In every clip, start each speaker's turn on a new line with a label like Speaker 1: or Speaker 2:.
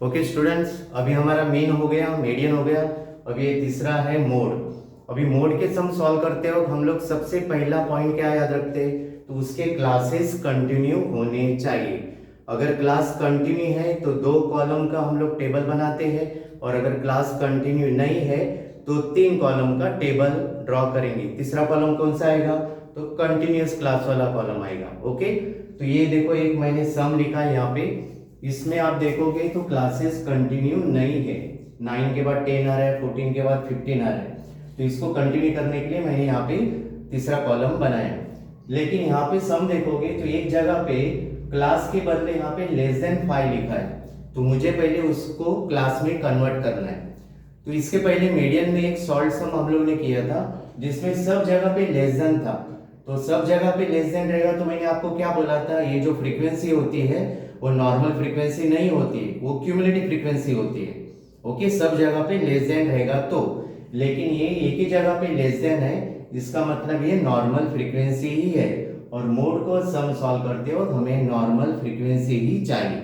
Speaker 1: Okay students, अभी हमारा main हो गया, मीडियन हो गया। अभी ये तीसरा है मोड। अभी मोड के सम सॉल्व करते वक्त हम लोग सबसे पहला पॉइंट क्या याद रखते हैं, तो उसके क्लासेस कंटिन्यू होने चाहिए। अगर क्लास कंटिन्यू है तो 2 कॉलम का हम लोग टेबल बनाते हैं, और अगर क्लास कंटिन्यू नहीं है तो 3 कॉलम का टेबल ड्रॉ करेंगे। तीसरा कॉलम कौन सा आएगा, तो कंटिन्यूअस क्लास वाला कॉलम आएगा। ओके, तो ये देखो एक मैंने सम लिखा है यहाँ पे। इसमें आप देखोगे तो क्लासेस कंटिन्यू नहीं है। 9 के बाद 10 आ रहा है, 14 के बाद 15 आ रहा है। तो इसको कंटिन्यू करने के लिए मैंने यहाँ पे तीसरा कॉलम बनाया। लेकिन यहाँ पे सम देखोगे तो एक जगह पे क्लास के बदले यहाँ पे <5 लिखा है, तो मुझे पहले उसको क्लास में कन्वर्ट करना है। तो इसके पहले मीडियन में एक सॉल्व सम हम लोग ने किया था, जिसमें सब जगह पे लेस देन था। तो सब जगह पे लेस देन रहेगा, तो मैंने आपको क्या बोला था, ये जो फ्रीक्वेंसी होती है वो नॉर्मल फ्रीक्वेंसी नहीं होती है, वो क्यूमुलेटिव फ्रीक्वेंसी होती है। ओके, सब जगह पे लेस देन रहेगा तो, लेकिन ये एक ही जगह पे लेस देन है, इसका मतलब ये नॉर्मल फ्रीक्वेंसी ही है। और मोड को सम सॉल्व करते हो हमें नॉर्मल फ्रीक्वेंसी ही चाहिए।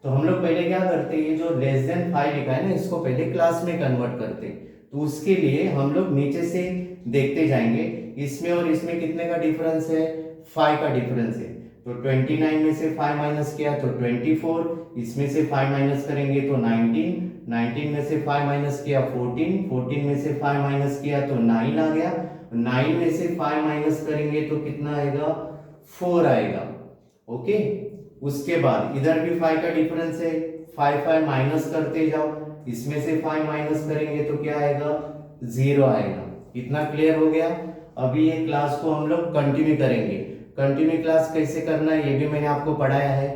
Speaker 1: तो हम लोग पहले क्या करते हैं, ये जो <5 लिखा है ना, इसको पहले क्लास में कन्वर्ट करते हैं। तो उसके लिए हम लोग नीचे से देखते जाएंगे, इसमें और इसमें कितने का डिफरेंस है, 5 का डिफरेंस है। तो 29 में से 5 माइनस किया तो 24, इसमें से 5 माइनस करेंगे तो 19, 19 में से 5 माइनस किया 14, 14 में से 5 माइनस किया तो 9 आ गया, 9 में से 5 माइनस करेंगे तो कितना आएगा, 4 आएगा। ओके, उसके बाद इधर भी 5 का डिफरेंस है, 5 माइनस करते जाओ, इसमें से 5 माइनस करेंगे तो क्या आएगा, 0 आएगा। इतना क्लियर हो गया। अभी ये क्लास को हम लोग कंटिन्यू करेंगे। कंटिन्यू क्लास कैसे करना है ये भी मैंने आपको पढ़ाया है।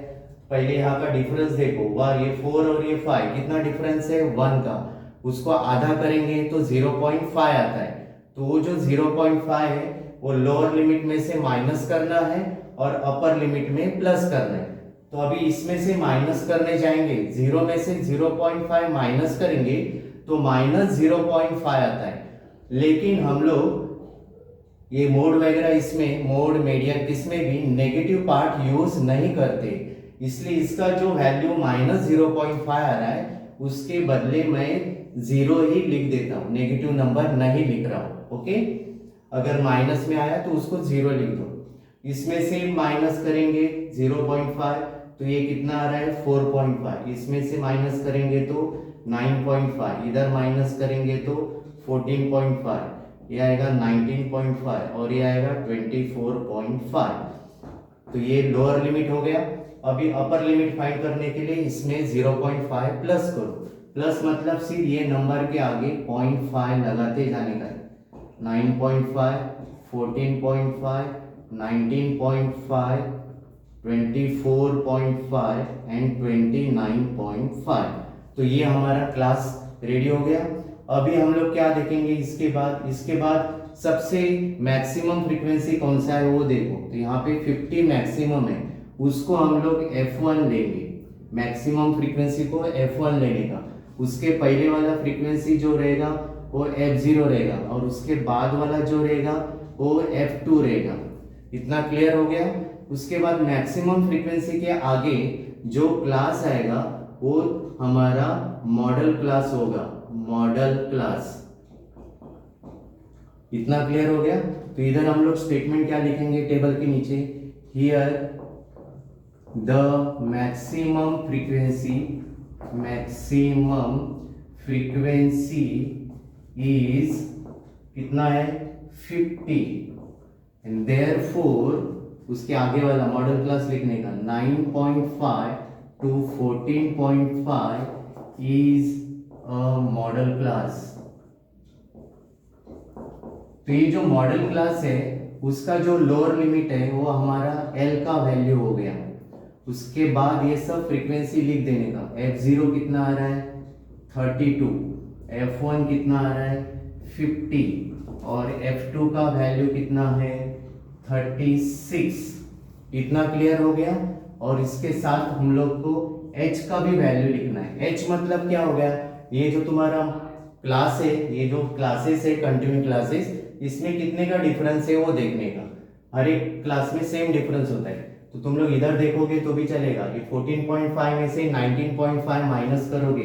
Speaker 1: पहले यहाँ का डिफरेंस देखो, वाह ये 4 और ये 5 कितना डिफरेंस है, 1 का। उसको आधा करेंगे तो 0.5 आता है। तो वो जो 0.5 है वो लोअर लिमिट में से माइनस करना है और अपर लिमिट में प्लस करना है। तो अभी इसमें से माइनस करने जाएंगे, 0 में से 0.5 माइनस करेंगे तो माइनस 0.5 आता है। लेकिन हम लोग ये मोड वगैरह, इसमें मोड मीडियन किसमें भी नेगेटिव पार्ट यूज नहीं करते, इसलिए इसका जो वैल्यू -0.5 आ रहा है उसके बदले मैं 0 ही लिख देता हूँ, नेगेटिव नंबर नहीं लिख रहा हूँ। ओके, अगर माइनस में आया तो उसको 0 लिख दो। इसमें से माइनस करेंगे 0.5 तो ये कितना आ रहा है, 4.5। इसमें से माइनस करेंगे तो 9.5, इधर माइनस करेंगे तो 14.5, ये आएगा 19.5 और ये आएगा 24.5। तो ये लोअर लिमिट हो गया। अभी अपर लिमिट फाइंड करने के लिए इसमें 0.5 प्लस करो। प्लस मतलब सिर्फ ये नंबर के आगे 0.5 लगाते जाने का है। 9.5, 14.5, 19.5, 24.5 एंड 29.5। तो ये हमारा क्लास रेडी हो गया। अभी हम लोग क्या देखेंगे इसके बाद सबसे मैक्सिमम फ्रीक्वेंसी कौन सा है वो देखो। तो यहाँ पे 50 मैक्सिमम है, उसको हम लोग F1 लेंगे। मैक्सिमम फ्रीक्वेंसी को F1 लेने का। उसके पहले वाला फ्रीक्वेंसी जो रहेगा वो F0 रहेगा, और उसके बाद वाला जो रहेगा वो F2 रहेगा। इतना क्लियर हो गया। उसके बाद मैक्सिमम फ्रीक्वेंसी के आगे जो क्लास आएगा वो हमारा मॉडल क्लास होगा, मॉडल क्लास। इतना क्लियर हो गया। तो इधर हम लोग स्टेटमेंट क्या लिखेंगे टेबल के नीचे, here the maximum frequency is कितना है, 50, एंड देयरफॉर उसके आगे वाला मॉडल क्लास लिखने का 9.5 to 14.5 is a model class. तो ये जो मॉडल क्लास है उसका जो लोअर लिमिट है वो हमारा L का वैल्यू हो गया। उसके बाद ये सब फ्रीक्वेंसी लिख देने का। F0 कितना आ रहा है, 32, F1 कितना आ रहा है, 50, और F2 का वैल्यू कितना है, 36। इतना क्लियर हो गया। और इसके साथ हम लोग को H का भी वैल्यू लिखना है। H मतलब क्या हो गया, ये जो तुम्हारा क्लास है, ये जो क्लासेस है कंटिन्यू क्लासेस, इसमें कितने का डिफरेंस है वो देखने का। हर एक क्लास में सेम डिफरेंस होता है। तो तुम लोग इधर देखोगे तो भी चलेगा कि 14.5 में से 19.5 माइनस करोगे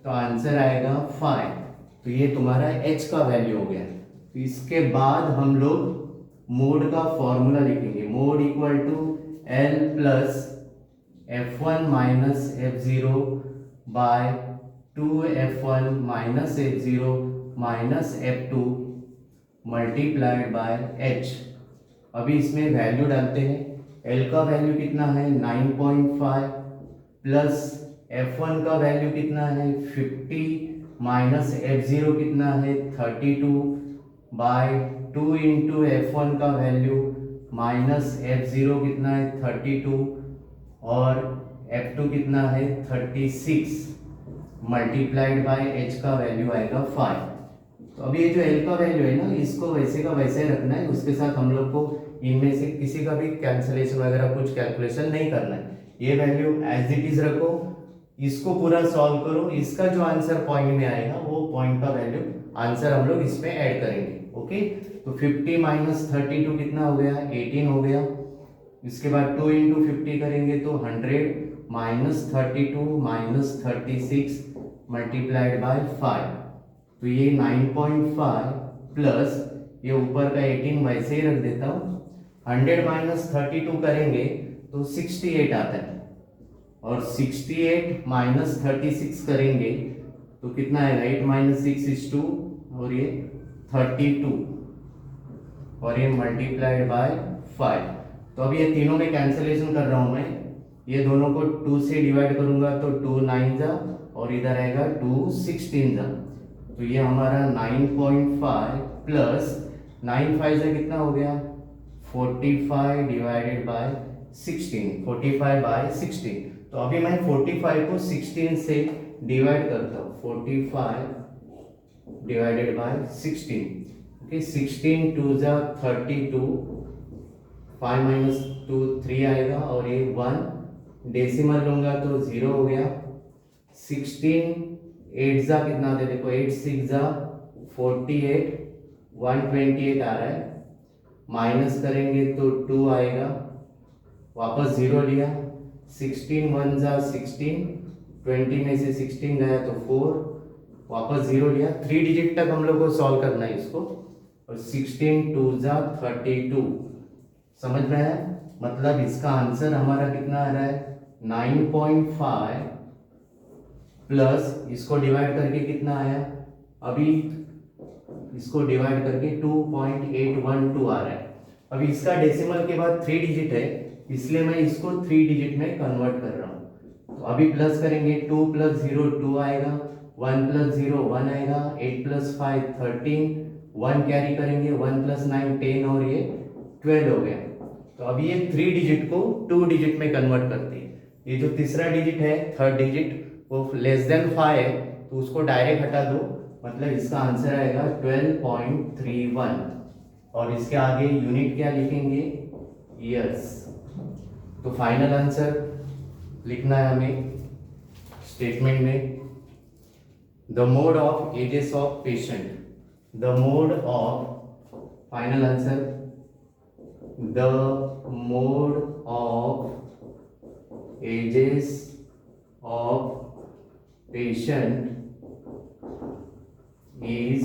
Speaker 1: तो आंसर आएगा 5। तो ये तुम्हारा h का वैल्यू हो गया। तो इसके बाद हम लोग मोड का फॉर्मूला लिखेंगे। Mode equal to L plus F1 minus F0 by 2F1 minus F0 minus F2 multiplied by h। अभी इसमें वैल्यू डालते हैं। L का वैल्यू कितना है 9.5 प्लस F1 का वैल्यू कितना है 50 माइनस F0 कितना है 32 बाय 2 इंटू F1 का वैल्यू माइनस F0 कितना है 32 और F2 कितना है 36 मल्टीप्लाइड बाय h का वैल्यू आएगा 5। तो अभी ये जो L का वैल्यू है ना, इसको वैसे का वैसे ही रखना है। उसके साथ हम लोग को इनमें से किसी का भी कैंसलेशन वगैरह कुछ कैलकुलेशन नहीं करना है। ये वैल्यू एज इट इज रखो, इसको पूरा सॉल्व करो। इसका जो आंसर पॉइंट में आएगा वो पॉइंट का वैल्यू आंसर हम लोग इसमें ऐड करेंगे। ओके, तो 50 माइनस 32 कितना हो गया 18 हो गया। इसके बाद 2 इंटू 50 करेंगे तो 100 माइनस 32 माइनस 36 मल्टीप्लाइड बाय 5। तो ये 9.5 प्लस ये ऊपर का 18 वैसे ही रख देता हूँ। 100 माइनस 32 करेंगे तो 68 आता है और 68 माइनस 36 करेंगे तो कितना आएगा 8 माइनस 6 इज 2 और ये 32 और ये मल्टीप्लाइड बाय 5। तो अब ये तीनों में कैंसलेशन कर रहा हूँ मैं। ये दोनों को 2 से डिवाइड करूंगा तो 2 9 जा और इधर आएगा 2 16 जा। तो ये हमारा 9.5 प्लस 9 5 से कितना हो गया 45 डिवाइडेड बाय 16 45 बाय 16। तो अभी मैं 45 को 16 से डिवाइड करता हूँ 45 डिवाइडेड बाय 16। ओके, 16 2 जा 32 5 माइनस 2 3 आएगा और ये 1 डेसिमल लूंगा तो 0 हो गया। 16 8 जा कितना होता है देखो 8 6 जा 48 128 आ रहा है। माइनस करेंगे तो 2 आएगा, वापस 0 लिया। 16 1 जा 16 20 में से 16 गया तो 4 वापस 0 लिया। 3 डिजिट तक हम लोग को सॉल्व करना है इसको। और 16 2 जा 32 समझ में आया। मतलब इसका आंसर हमारा कितना आ रहा है 9.5 प्लस इसको डिवाइड करके कितना आया अभी इसको डिवाइड करके 2.812 आ रहा है। अभी इसका डेसिमल के बाद 3 डिजिट है इसलिए मैं इसको 3 डिजिट में कन्वर्ट कर रहा हूँ। तो अभी प्लस करेंगे 2 प्लस 0 2 आएगा, 1 प्लस 0 1 आएगा, 8 प्लस 5 13 1 कैरी करेंगे 1 प्लस 9 10 और ये 12 हो गया। तो अभी ये 3 डिजिट को 2 डिजिट में कन्वर्ट करते हैं। ये जो तीसरा डिजिट है थर्ड डिजिट वो लेस देन 5 है तो उसको डायरेक्ट हटा दो। मतलब इसका आंसर आएगा 12.31 और इसके आगे यूनिट क्या लिखेंगे ईयर्स। तो फाइनल आंसर लिखना है हमें स्टेटमेंट में the mode of ages of patient. The mode of final answer the mode of ages of patient is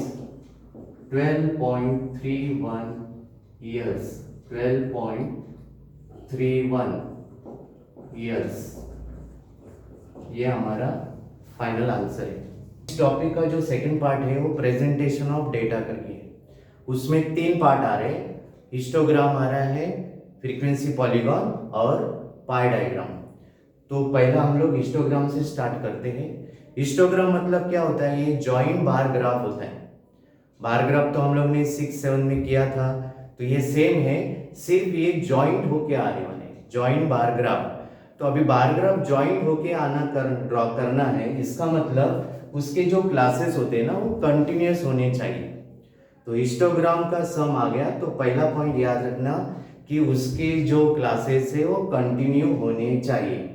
Speaker 1: 12.31 years 12.31 years। ये हमारा फाइनल आंसर है। इस टॉपिक का जो सेकंड पार्ट है वो प्रेजेंटेशन ऑफ डेटा करके है। उसमें 3 पार्ट आ रहे हैं, हिस्टोग्राम आ रहा है, फ्रीक्वेंसी पॉलीगॉन और पाई डायग्राम। तो पहला हम लोग हिस्टोग्राम से स्टार्ट करते हैं। हिस्टोग्राम मतलब क्या होता है, ये जॉइंट बार ग्राफ होता है। बार ग्राफ तो हम लोग ने 6-7 में किया था, तो ये सेम है, सिर्फ ये जॉइंट होके आ रहे वाले जॉइंट बार ग्राफ। तो अभी बार ग्राफ जॉइंट होके ड्रॉ करना है, इसका मतलब उसके जो क्लासेस होते हैं ना वो कंटिन्यूस होने चाहिए। तो हिस्टोग्राम का सम आ गया। तो पहला पॉइंट याद रखना कि उसके जो क्लासेस है वो कंटिन्यू होने चाहिए।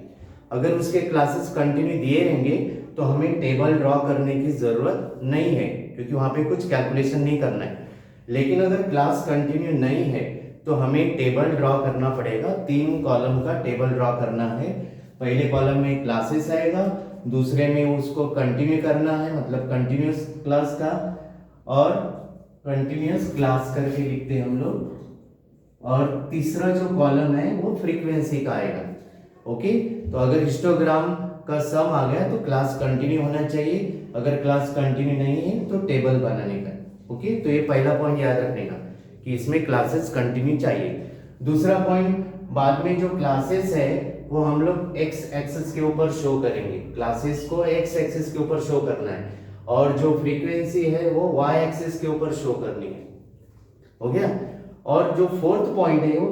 Speaker 1: अगर उसके क्लासेस कंटिन्यू दिए रहेंगे तो हमें टेबल ड्रॉ करने की ज़रूरत नहीं है, क्योंकि वहाँ पे कुछ कैलकुलेशन नहीं करना है। लेकिन अगर क्लास कंटिन्यू नहीं है तो तो हमें टेबल ड्रॉ करना पड़ेगा। 3 कॉलम का टेबल ड्रॉ करना है। पहले कॉलम में क्लासेस आएगा, दूसरे में उसको कंटिन्यू करना है, मतलब कंटिन्यूस क्लास का, और कंटिन्यूस क्लास करके लिखते हैं हम लोग। और तीसरा जो कॉलम है वो फ्रीक्वेंसी का आएगा। ओके, तो अगर हिस्टोग्राम का सम आ गया तो क्लास कंटिन्यू होना चाहिए, अगर क्लास कंटिन्यू नहीं है तो टेबल बनाने का। ओके, तो ये पहला पॉइंट याद रखने का कि इसमें क्लासेस कंटिन्यू चाहिए। दूसरा पॉइंट, बाद में जो क्लासेस है वो हम लोग एक्स एक्सिस के ऊपर शो करेंगे, क्लासेस को एक्स एक्सिस के ऊपर शो करना है, और जो फ्रीक्वेंसी है वो वाई एक्सिस के ऊपर शो करनी है। हो गया। और जो फोर्थ पॉइंट है वो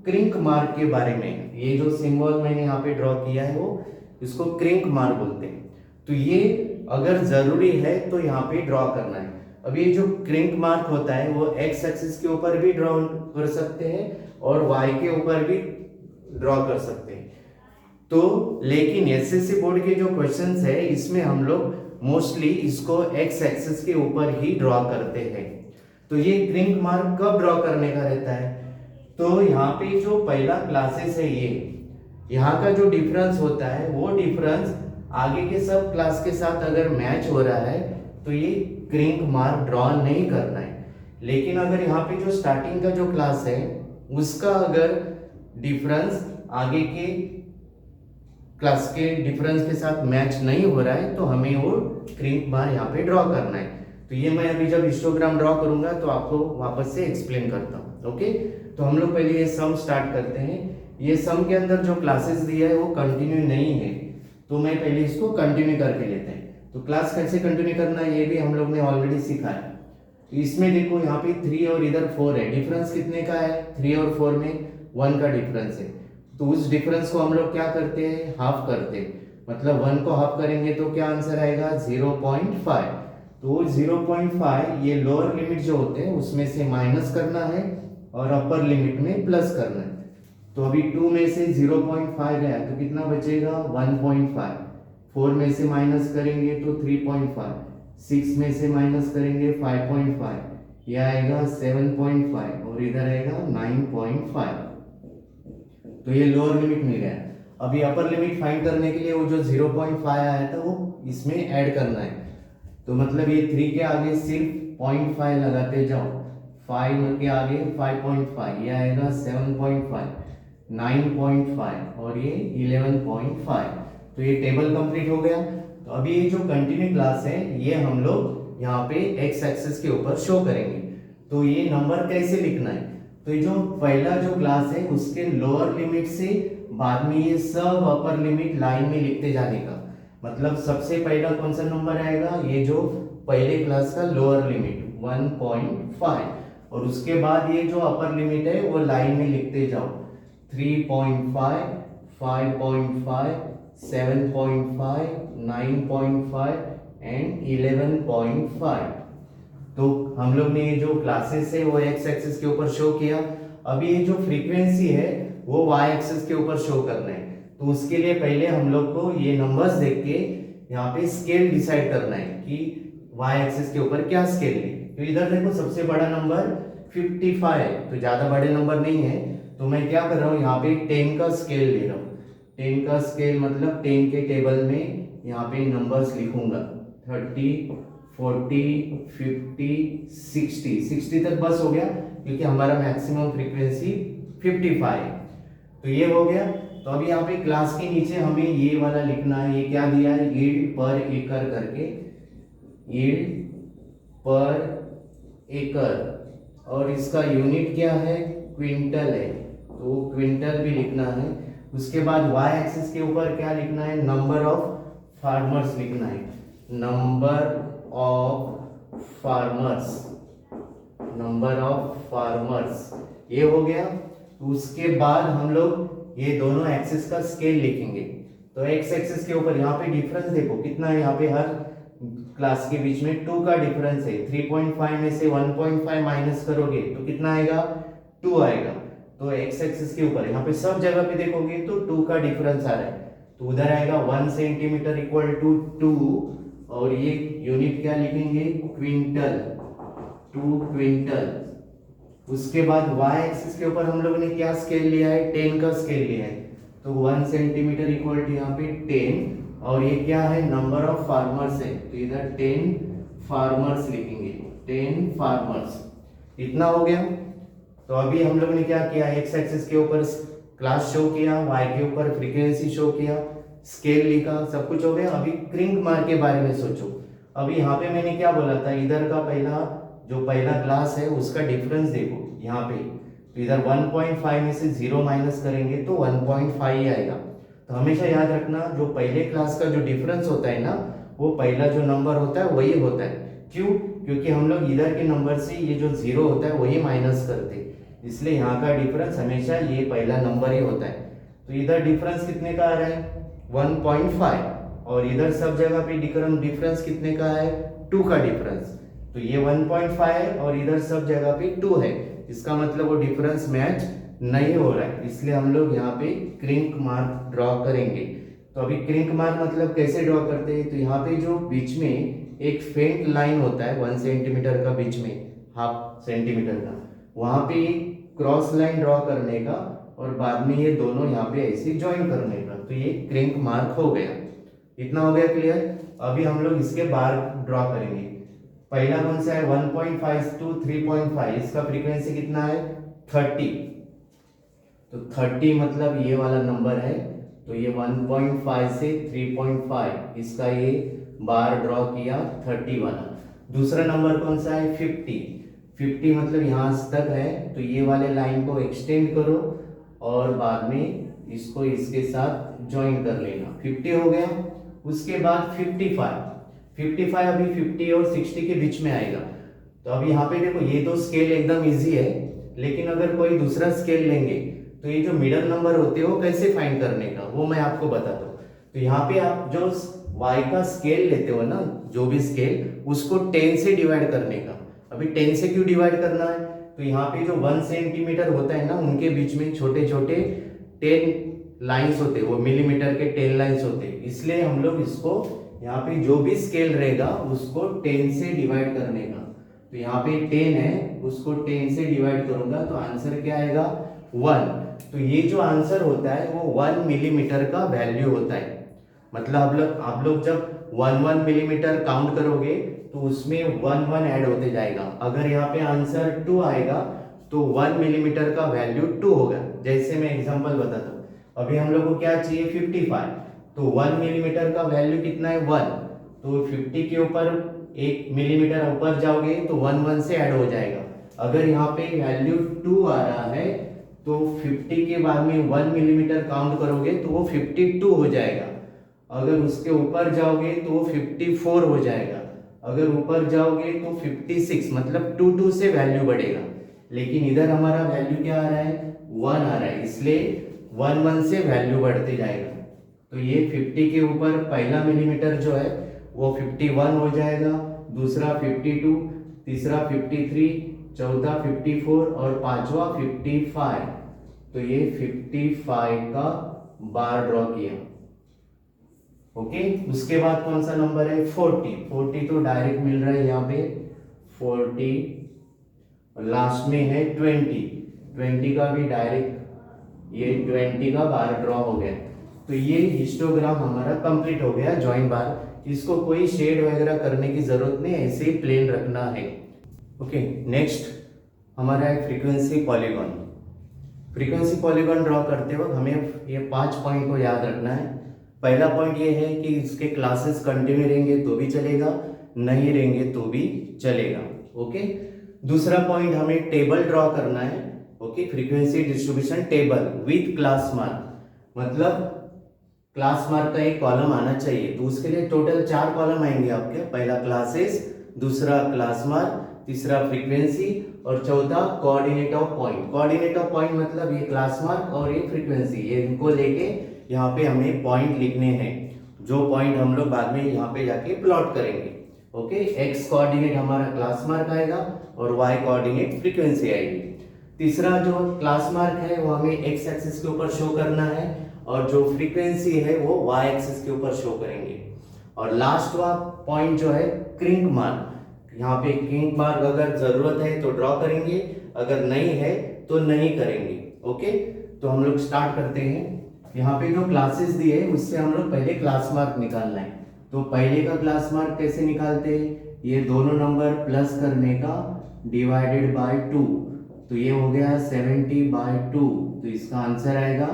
Speaker 1: क्रिंक मार्क के बारे में, ये जो सिंबल मैंने यहाँ पे ड्रॉ किया है वो इसको क्रिंक मार्क बोलते हैं। तो ये अगर जरूरी है तो यहाँ पे ड्रॉ करना है। अब ये जो क्रिंक मार्क होता है वो एक्स एक्सिस के ऊपर भी ड्रॉ कर सकते हैं और वाई के ऊपर भी ड्रॉ कर सकते हैं। तो लेकिन एसएससी बोर्ड के जो क्वेश्चंस है इसमें हम लोग मोस्टली इसको एक्स एक्सिस के ऊपर ही ड्रॉ करते हैं। तो ये क्रिंक मार्क कब ड्रॉ करने का रहता है? तो यहाँ पे जो पहला क्लासेस है ये, यहाँ का जो डिफरेंस होता है वो डिफरेंस आगे के सब क्लास के साथ अगर मैच हो रहा है तो ये क्रिंक मार्क ड्रॉ नहीं करना है। लेकिन अगर यहाँ पे जो स्टार्टिंग का जो क्लास है उसका अगर डिफरेंस आगे के क्लास के डिफरेंस के साथ मैच नहीं हो रहा है तो हमें वो क्रिंक मार्क यहाँ पे ड्रॉ करना है। तो ये मैं अभी जब हिस्टोग्राम ड्रॉ करूंगा तो आपको वापस से एक्सप्लेन करता हूँ। ओके, तो हम लोग पहले ये सम स्टार्ट करते हैं। ये सम के अंदर जो क्लासेस दिया है वो कंटिन्यू नहीं है, तो मैं पहले इसको कंटिन्यू करके लेते हैं। तो क्लास कैसे कंटिन्यू करना है ये भी हम लोग ने ऑलरेडी सीखा है। तो इसमें देखो यहाँ पे 3 और इधर 4 है, डिफरेंस कितने का है? 3 और 4 में 1 का डिफरेंस है। तो उस डिफरेंस को हम लोग क्या करते हैं? हाफ करते हैं, मतलब 1 को हाफ करेंगे तो क्या आंसर आएगा? 0.5। तो 0.5 ये लोअर लिमिट जो होते हैं उसमें से माइनस करना है और अपर लिमिट में प्लस करना है। तो अभी 2 में से 0.5 गया तो कितना बचेगा? 1.5। 4 में से माइनस करेंगे तो 3.5, 6 में से माइनस करेंगे 5.5, यह आएगा 7.5 और इधर आएगा 9.5। तो ये लोअर लिमिट मिल गया। अभी अपर लिमिट फाइंड करने के लिए वो जो 0.5 आया था वो इसमें ऐड करना है। तो मतलब ये 3 के आगे सिर्फ 0.5 लगाते जाओ, 5 के आगे 5.5, ये आएगा 7.5, 9.5 और ये 11.5। तो ये टेबल कंप्लीट हो गया। तो अभी ये जो कंटिन्यू क्लास है ये हम लोग यहाँ पे एक्स एक्सिस के ऊपर शो करेंगे। तो ये नंबर कैसे लिखना है? तो ये जो पहला जो क्लास है उसके लोअर लिमिट से बाद में ये सब अपर लिमिट लाइन में लिखते जाने का, मतलब सबसे पहला कौन सा नंबर आएगा? ये जो पहले क्लास का लोअर लिमिट 1.5, और उसके बाद ये जो अपर लिमिट है वो लाइन में लिखते जाओ 3.5, 5.5, 7.5, 9.5 एंड 11.5। तो हम लोग ने ये जो क्लासेस है वो एक्स एक्सिस के ऊपर शो किया। अभी ये जो फ्रीक्वेंसी है वो वाई एक्सिस के ऊपर शो करना है। तो उसके लिए पहले हम लोग को ये नंबर्स देख के यहाँ पे स्केल डिसाइड करना है कि वाई एक्सिस के ऊपर क्या स्केल है। तो इधर देखो सबसे बड़ा नंबर 55 है, तो ज्यादा बड़े नंबर नहीं है, तो मैं क्या कर रहा हूँ यहाँ पे 10 का स्केल ले रहा हूँ। 10 का स्केल मतलब 10 के टेबल में यहाँ पे नंबर्स लिखूंगा 30, 40, 50, 60 तक बस हो गया क्योंकि हमारा मैक्सिमम फ्रीक्वेंसी 55 है। तो ये हो गया। तो अभी यहाँ पे क्लास के नीचे हमें ये वाला लिखना है। ये क्या दिया है? यील्ड पर एकड़ करके, यील्ड पर एकड़, और इसका यूनिट क्या है? क्विंटल है, तो क्विंटल भी लिखना है। उसके बाद वाई एक्सिस के ऊपर क्या लिखना है? नंबर ऑफ फार्मर्स लिखना है, number of farmers, number of farmers. ये हो गया। तो उसके बाद हम लोग ये दोनों एक्सिस का स्केल लिखेंगे। तो एक्स एक्सिस के ऊपर यहाँ पे डिफरेंस देखो कितना है, यहाँ पे हर क्लास के बीच में 2 का डिफरेंस है। 3.5 में से 1.5 माइनस करोगे तो कितना आएगा? 2 आएगा। तो एक्स एक्सिस के ऊपर यहाँ पे सब जगह पे देखोगे तो 2 का डिफरेंस आ रहा है, तो उधर आएगा 1 सेंटीमीटर इक्वल टू 2, और ये यूनिट क्या लिखेंगे? Quintal, 2 quintal. उसके बाद वाई एक्सिस के ऊपर हम लोग ने क्या स्केल लिया है, 10 का स्केल लिया है। तो 1 सेंटीमीटर इक्वल टू यहाँ पे 10, और ये क्या है, नंबर ऑफ फार्मर्स है, तो इधर 10 फार्मर्स लिखेंगे, 10 फार्मर्स। इतना हो गया। तो अभी हम लोग ने क्या किया, एक्स एक्सिस के ऊपर क्लास शो किया, वाई के ऊपर फ्रीक्वेंसी शो किया, स्केल लिखा, सब कुछ हो गया। अभी क्रिंक मार्क के बारे में सोचो। अभी यहाँ पे मैंने क्या बोला था, इधर का पहला क्लास है उसका डिफरेंस देखो यहाँ पे। तो इधर 1.5 में से 0 माइनस करेंगे तो 1.5 ही आएगा। तो हमेशा याद रखना, जो पहले क्लास का जो डिफरेंस होता है ना, वो पहला जो नंबर होता है वही होता है। क्यों? क्योंकि हम लोग इधर के नंबर से ये जो 0 होता है वही माइनस करते हैं, इसलिए यहाँ का डिफरेंस हमेशा ये पहला नंबर ही होता है। तो इधर डिफरेंस कितने का आ रहा है, 1.5, और इधर सब जगह पे डिफरेंस कितने का है, 2 का डिफरेंस। तो ये 1.5 है और इधर सब जगह पे 2 है, इसका मतलब वो डिफरेंस मैच नहीं हो रहा है, इसलिए हम लोग यहाँ पे क्रिंक मार्क ड्रॉ करेंगे। तो अभी क्रिंक मार्क मतलब कैसे ड्रॉ करते हैं, तो यहाँ पे जो बीच में एक फेंट लाइन होता है 1 सेंटीमीटर का, बीच में हाफ सेंटीमीटर का, वहां पे क्रॉस लाइन ड्रॉ करने का, और बाद में ये दोनों यहाँ पे ऐसे ज्वाइन करने का, तो ये क्रिंक मार्क हो गया। इतना हो गया क्लियर। अभी हम लोग इसके बार ड्रॉ करेंगे। पहला कौन सा है, 1.5 to 3.5, इसका फ्रीक्वेंसी कितना है, 30। तो 30 मतलब ये वाला नंबर है, तो ये 1.5 से 3.5, इसका ये बार ड्रॉ किया 30 वाला। दूसरा नंबर कौन सा है, 50 मतलब यहाँ तक है, तो ये वाले लाइन को एक्सटेंड करो और बाद में इसको इसके साथ ज्वाइन कर लेना, 50 हो गया। उसके बाद 55 अभी 50 और 60 के बीच में आएगा। तो अभी यहाँ पे देखो, ये तो स्केल एकदम इजी है, लेकिन अगर कोई दूसरा स्केल लेंगे तो ये जो मिडल नंबर होते हैं वो कैसे फाइंड करने का, वो मैं आपको बताता हूँ। तो यहाँ पे आप जो y का स्केल लेते हो ना, जो भी स्केल, उसको 10 से डिवाइड करने का। अभी 10 से क्यों डिवाइड करना है, तो यहाँ पे जो 1 सेंटीमीटर होता है ना, उनके बीच में छोटे छोटे 10 लाइंस होते हैं, वो मिलीमीटर के 10 लाइंस होते हैं, इसलिए हम लोग इसको यहाँ पे जो भी स्केल रहेगा उसको 10 से डिवाइड करने का। तो यहाँ पे 10 है, उसको 10 से डिवाइड करूंगा तो आंसर क्या आएगा, 1। तो ये जो आंसर होता है वो 1 मिलीमीटर का वैल्यू होता है। मतलब आप लोग जब 1 मिलीमीटर काउंट करोगे तो उसमें 1 ऐड होते जाएगा। अगर यहाँ पे आंसर 2 आएगा तो 1 मिलीमीटर का वैल्यू 2 होगा। जैसे मैं एग्जांपल बताता हूँ, अभी हम लोग को क्या चाहिए, 55, तो 1 मिलीमीटर का वैल्यू कितना है, 1। तो 50 के ऊपर 1 मिलीमीटर ऊपर जाओगे तो 1 से ऐड हो जाएगा। अगर यहाँ पे वैल्यू 2 आ रहा है तो 50 के बाद में 1 मिलीमीटर काउंट करोगे तो वो 52 हो जाएगा। अगर उसके ऊपर जाओगे तो वो 54 हो जाएगा। अगर ऊपर जाओगे तो 56, मतलब 2 से वैल्यू बढ़ेगा। लेकिन इधर हमारा वैल्यू क्या आ रहा है, 1 आ रहा है, इसलिए 1 से वैल्यू बढ़ते जाएगा। तो ये 50 के ऊपर पहला मिलीमीटर जो है वो 51 हो जाएगा, दूसरा 52, तीसरा 53, चौथा 54 और पांचवा 55। तो ये 55 का बार ड्रॉ किया। ओके, उसके बाद कौन सा नंबर है, 40 तो डायरेक्ट मिल रहा है यहाँ पे 40। लास्ट में है 20 का भी डायरेक्ट, ये 20 का बार ड्रॉ हो गया। तो ये हिस्टोग्राम हमारा कंप्लीट हो गया, जॉइंट बार। इसको कोई शेड वगैरह करने की जरूरत नहीं, ऐसे ही प्लेन रखना है। ओके, नेक्स्ट हमारा है frequency polygon. Frequency polygon draw करते वक्त हमें ये 5 पॉइंट को याद रखना है। पहला पॉइंट ये है कि इसके क्लासेस कंटिन्यू रहेंगे तो भी चलेगा, नहीं रहेंगे तो भी चलेगा। ओके, दूसरा पॉइंट हमें टेबल ड्रॉ करना है। Okay, frequency distribution table with class mark, मतलब क्लास मार्क का एक कॉलम आना चाहिए। तो उसके लिए टोटल 4 कॉलम आएंगे आपके, पहला क्लासेस, दूसरा क्लास मार्क, तीसरा फ्रीक्वेंसी और चौथा coordinate of point. Coordinate of point मतलब ये क्लास मार्क और ये फ्रीक्वेंसी, ये इनको लेके यहाँ पे हमें पॉइंट लिखने हैं, जो पॉइंट हम लोग बाद में यहाँ पे जाके प्लॉट करेंगे। ओके, एक्स कोऑर्डिनेट हमारा क्लास मार्क आएगा और वाई कोऑर्डिनेट फ्रीक्वेंसी आएगी। तीसरा जो क्लास मार्क है वो हमें एक्स एक्सिस के ऊपर शो करना है और जो फ्रीक्वेंसी है वो वाई एक्सिस के ऊपर शो करेंगे। और लास्ट वाला पॉइंट जो है क्रिंक मार्क, यहाँ पे क्रिंक मार्क अगर जरूरत है तो ड्रॉ करेंगे, अगर नहीं है तो नहीं करेंगे। ओके, तो हम लोग स्टार्ट करते हैं। यहाँ पे जो क्लासेस दिए उससे हम लोग पहले क्लास मार्क निकालना है। तो पहले का क्लास मार्क कैसे निकालते हैं, ये दोनों नंबर प्लस करने का डिवाइडेड बाय 2, तो ये हो गया 70/2, तो इसका आंसर आएगा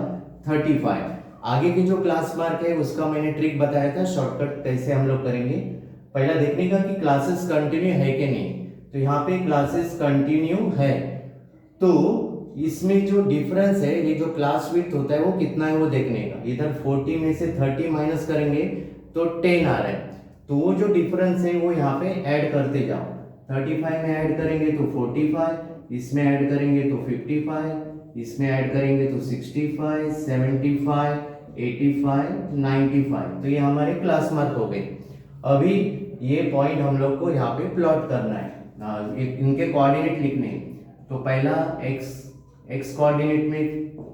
Speaker 1: 35। आगे की जो क्लास मार्क है उसका मैंने ट्रिक बताया था, शॉर्टकट कैसे हम लोग करेंगे। पहला देखने का कि क्लासेस कंटिन्यू है कि नहीं, तो यहाँ पे क्लासेस कंटिन्यू है, तो इसमें जो डिफरेंस है, ये जो क्लास विड्थ होता है वो कितना है वो देखने का। इधर 40 में से 30 माइनस करेंगे तो 10 आ रहा है, तो वो जो डिफरेंस है वो यहाँ पे ऐड करते जाओ। 35 में ऐड करेंगे तो 45, इसमें ऐड करेंगे तो 55, इसमें ऐड करेंगे तो 65, 75, 85, 95, तो ये हमारे क्लास मार्क हो गए। अभी ये पॉइंट हम लोग को यहाँ पे प्लॉट करना है, इनके कोऑर्डिनेट लिखने हैं। तो पहला एक्स कोऑर्डिनेट में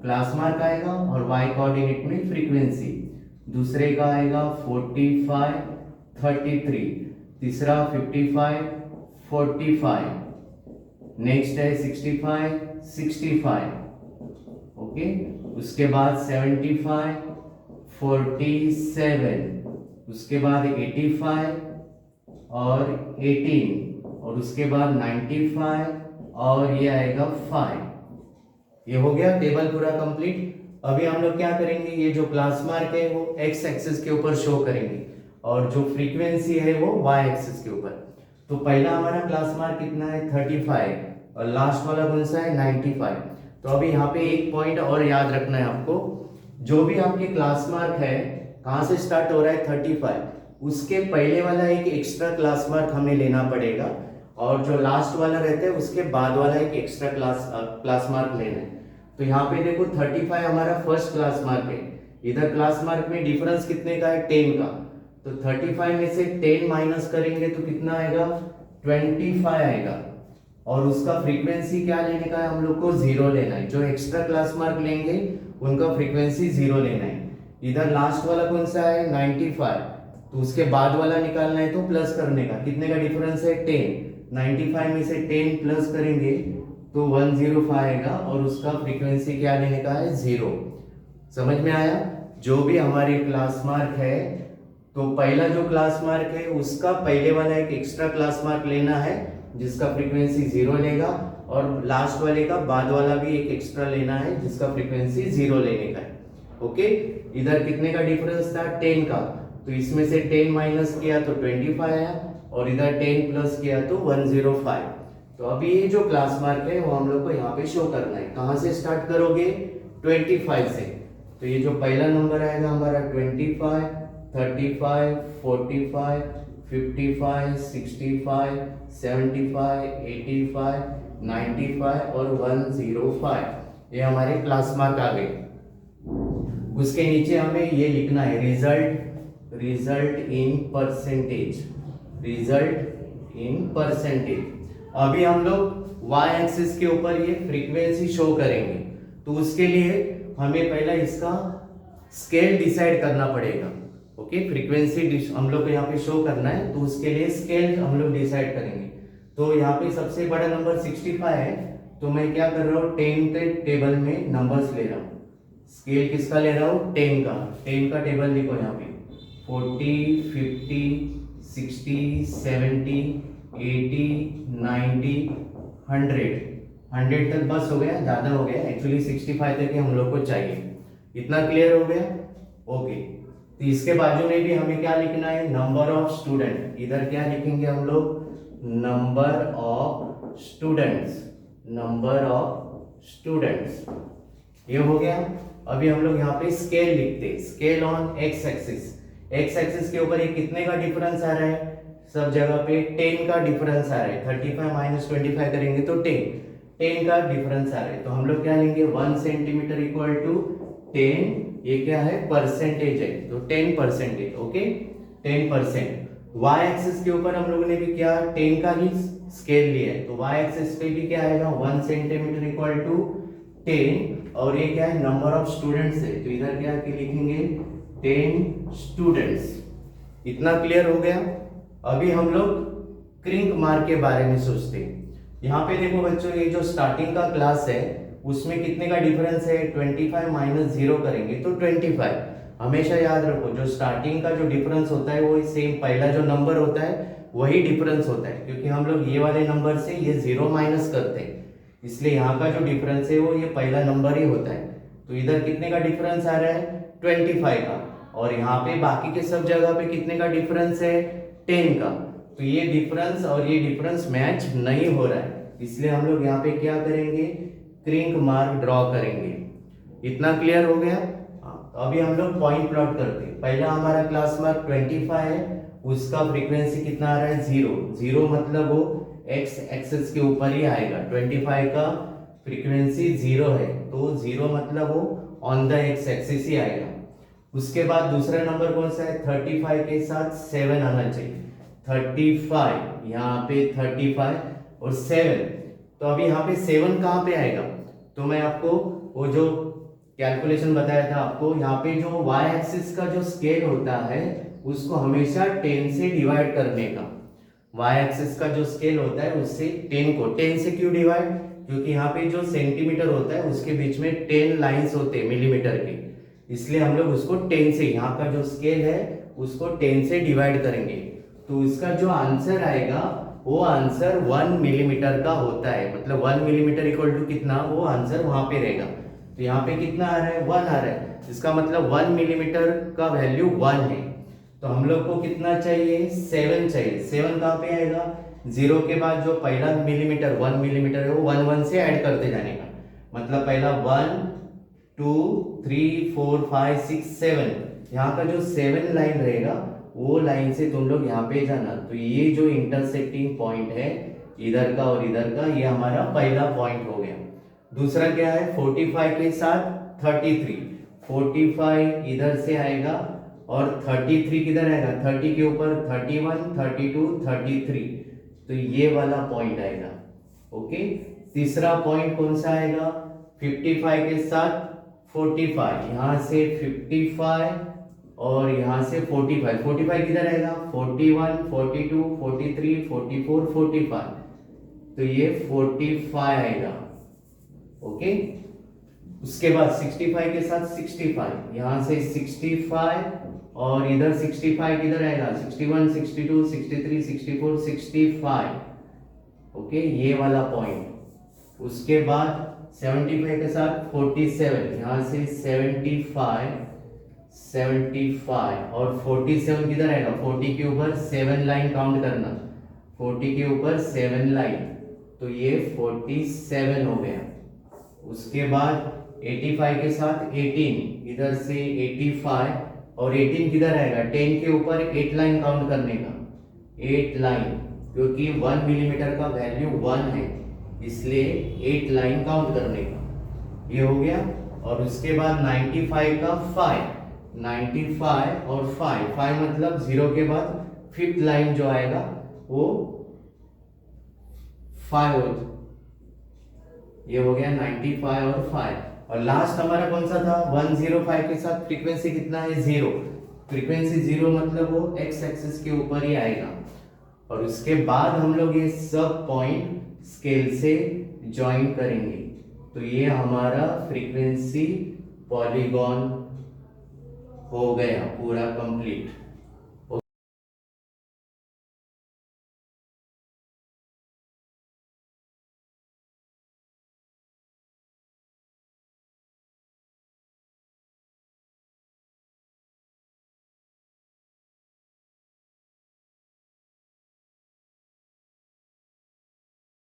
Speaker 1: क्लास मार्क आएगा और वाई कोऑर्डिनेट में फ्रीक्वेंसी। दूसरे का आएगा 45, 33, तीसरा 55, 45, नेक्स्ट है 65, 65, ओके। उसके बाद 75, 47, उसके बाद 85 और 18, और उसके बाद 95 और ये आएगा 5। ये हो गया टेबल पूरा कंप्लीट। अभी हम लोग क्या करेंगे, ये जो क्लास मार्क है वो एक्स एक्सिस के ऊपर शो करेंगे और जो फ्रीक्वेंसी है वो वाई एक्सिस के ऊपर। तो पहला हमारा क्लास मार्क कितना है 35 और लास्ट वाला कौन सा है 95। तो अभी यहाँ पे एक पॉइंट और याद रखना है आपको, जो भी आपके क्लास मार्क है कहाँ से स्टार्ट हो रहा है 35, उसके पहले वाला एक एक्स्ट्रा क्लास मार्क हमें लेना पड़ेगा, और जो लास्ट वाला रहता है उसके बाद वाला एक एक्स्ट्रा क्लास मार्क लेना है। तो यहाँ पे देखो 35 हमारा फर्स्ट क्लास मार्क है, इधर क्लास मार्क में डिफरेंस कितने का है 10 का, तो 35 में से 10 माइनस करेंगे तो कितना आएगा 25 आएगा, और उसका फ्रीक्वेंसी क्या लेने का है हम लोग को 0 लेना है। जो एक्स्ट्रा क्लास मार्क लेंगे उनका फ्रीक्वेंसी 0 लेना है। इधर लास्ट वाला कौन सा है 95, तो उसके बाद वाला निकालना है तो प्लस करने का, कितने का डिफरेंस है 10, 95 में से 10 प्लस करेंगे तो 105 आएगा, और उसका फ्रीक्वेंसी क्या लेने का है 0। समझ में आया। जो भी हमारी क्लास मार्क है, तो पहला जो क्लास मार्क है उसका पहले वाला एक एक्स्ट्रा क्लास मार्क लेना है जिसका फ्रीक्वेंसी 0 लेगा, और लास्ट वाले का बाद वाला भी एक एक्स्ट्रा लेना है जिसका फ्रीक्वेंसी 0 लेने का है। ओके, इधर कितने का डिफरेंस था 10 का, तो इसमें से 10 माइनस किया तो 25 आया, और इधर 10 प्लस किया तो 105। तो अभी ये जो क्लास मार्क है वो हम लोग को यहाँ पे शो करना है। कहाँ से स्टार्ट करोगे 25 से, तो ये जो पहला नंबर आएगा हमारा 25, 35, 45, 55, 65, 75, 85, 95 और 105, ये हमारे क्लास मार्क आ गए। उसके नीचे हमें ये लिखना है result in percentage, result in percentage. अभी हम लोग y एक्सिस के ऊपर ये फ्रीक्वेंसी शो करेंगे, तो उसके लिए हमें पहला इसका स्केल डिसाइड करना पड़ेगा। ओके, फ्रीक्वेंसी हम लोग को यहाँ पे शो करना है, तो उसके लिए स्केल हम लोग डिसाइड करेंगे। तो यहाँ पे सबसे बड़ा नंबर 65 है, तो मैं क्या कर रहा हूँ 10 के टेबल में नंबर्स ले रहा हूँ। स्केल किसका ले रहा हूँ 10 का, 10 का टेबल लिखो यहाँ पे 40, 50, 60, 70, 80, 90, 100 तक बस हो गया, ज्यादा हो गया एक्चुअली 65 तक हम लोग को चाहिए। इतना क्लियर हो गया। ओके, तो इसके बाजू में भी हमें क्या लिखना है नंबर ऑफ स्टूडेंट। इधर क्या लिखेंगे हम लोग number of students, number of students, ये हो गया। अभी हम लोग यहाँ पे स्केल लिखते हैं, scale on x axis. X axis के ऊपर ये कितने का डिफरेंस आ रहा है, सब जगह पे 10 का डिफरेंस आ रहा है। 35 माइनस 25 करेंगे तो 10 का डिफरेंस आ रहा है, तो हम लोग क्या लेंगे 1 सेंटीमीटर इक्वल टू 10, ये क्या है परसेंटेज है, तो 10%। ओके, 10%। वाई एक्सिस के ऊपर हम लोगों ने भी क्या 10 का ही स्केल लिया है, तो वाई एक्सिस पे भी क्या आएगा 1 सेंटीमीटर इक्वल टू 10, और ये क्या है नंबर ऑफ स्टूडेंट्स है, तो इधर क्या लिखेंगे 10 स्टूडेंट्स। इतना क्लियर हो गया। अभी हम लोग क्रिंक मार्क के बारे में सोचते हैं। यहाँ पे देखो बच्चों, ये जो स्टार्टिंग का क्लास है उसमें कितने का डिफरेंस है, 25 माइनस 0 करेंगे तो 25। हमेशा याद रखो, जो स्टार्टिंग का जो डिफरेंस होता है वो सेम पहला जो नंबर होता है वही डिफरेंस होता है, क्योंकि हम लोग ये वाले नंबर से ये 0 माइनस करते हैं, इसलिए यहाँ का जो डिफरेंस है वो ये पहला नंबर ही होता है। तो इधर कितने का डिफरेंस आ रहा है, 25 का, और यहाँ पे बाकी के सब जगह पे कितने का डिफरेंस है, 10 का। तो ये डिफरेंस और ये डिफरेंस मैच नहीं हो रहा है, इसलिए हम लोग यहाँ पे क्या करेंगे, क्रिंक मार्क ड्रॉ करेंगे। इतना क्लियर हो गया। तो अभी हम लोग पॉइंट प्लॉट करते हैं। पहला हमारा क्लास मार्क 25 है, उसका फ्रीक्वेंसी कितना आ रहा है, 0। 0 मतलब वो एक्स एक्सिस के ऊपर ही आएगा। 25 का फ्रीक्वेंसी 0 है, तो 0 मतलब वो ऑन द एक्स एक्सिस ही आएगा। उसके बाद दूसरा नंबर कौन सा है, 35 के साथ 7 आना चाहिए। 35, यहाँ पे 35 और 7, तो अभी यहाँ पे 7 कहाँ पे आएगा, तो मैं आपको वो जो कैलकुलेशन बताया था आपको, यहाँ पे जो y एक्सिस का जो स्केल होता है उसको हमेशा 10 से डिवाइड करने का। y एक्सिस का जो स्केल होता है उससे 10 को, 10 से क्यों डिवाइड, क्योंकि यहाँ पे जो सेंटीमीटर होता है उसके बीच में 10 लाइंस होते हैं मिलीमीटर के, इसलिए हम लोग उसको 10 से, यहाँ का जो स्केल है उसको 10 से डिवाइड करेंगे। तो इसका जो आंसर आएगा वो आंसर 1 मिलीमीटर का होता है, मतलब 1 मिलीमीटर इक्वल टू कितना, वो आंसर वहां पे रहेगा। तो यहाँ पे कितना आ रहा है, 1 आ रहा है, इसका मतलब 1 मिलीमीटर का वैल्यू 1 है। तो हम लोग को कितना चाहिए, 7 चाहिए। 7 कहाँ पे आएगा, 0 के बाद जो पहला मिलीमीटर 1 मिलीमीटर है वो 1 1 से ऐड करते जाने का, मतलब पहला 1 2 3 4 5 6 7, यहाँ का जो 7 लाइन रहेगा वो लाइन से तुम लोग यहाँ पे जाना। तो ये जो इंटरसेक्टिंग पॉइंट है इधर का और इधर का, ये हमारा पहला पॉइंट हो गया। दूसरा क्या है, 45 के साथ 33, 45 इधर से आएगा और 33 किधर आएगा, 30 के ऊपर 31 32 33, तो ये वाला पॉइंट आएगा। ओके, तीसरा पॉइंट कौन सा आएगा, 55 के साथ 45, यहाँ से 55 और यहाँ से 45, 45 किधर आएगा, 41 42 43 44 45, तो ये 45 आएगा। ओके, उसके बाद 65 के साथ 65, यहाँ से 65 और इधर 65 किधर आएगा, 61 62 63 64 65, ओके, ये वाला पॉइंट। उसके बाद 75 के साथ 47, यहाँ से 75 75 और 47 किधर आएगा, 40 के ऊपर 7 लाइन काउंट करना, 40 के ऊपर 7 लाइन, तो ये 47 हो गया। उसके बाद 85 के साथ 18, इधर से 85 और 18 किधर आएगा, 10 के ऊपर 8 लाइन काउंट करने का, 8 लाइन, क्योंकि 1 मिलीमीटर का वैल्यू 1 है, इसलिए 8 लाइन काउंट करने का, ये हो गया। और उसके बाद 95 का 5, 95 और 5 मतलब 0 के बाद 5th लाइन जो आएगा वो 5 हो, ये हो गया 95 और 5। और लास्ट हमारा कौन सा था, 105 के साथ फ्रीक्वेंसी कितना है, 0, फ्रीक्वेंसी 0 मतलब वो एक्स एक्सिस के ऊपर ही आएगा। और उसके बाद हम लोग ये सब पॉइंट स्केल से ज्वाइन करेंगे, तो ये हमारा फ्रीक्वेंसी पॉलीगॉन हो गया पूरा कंप्लीट।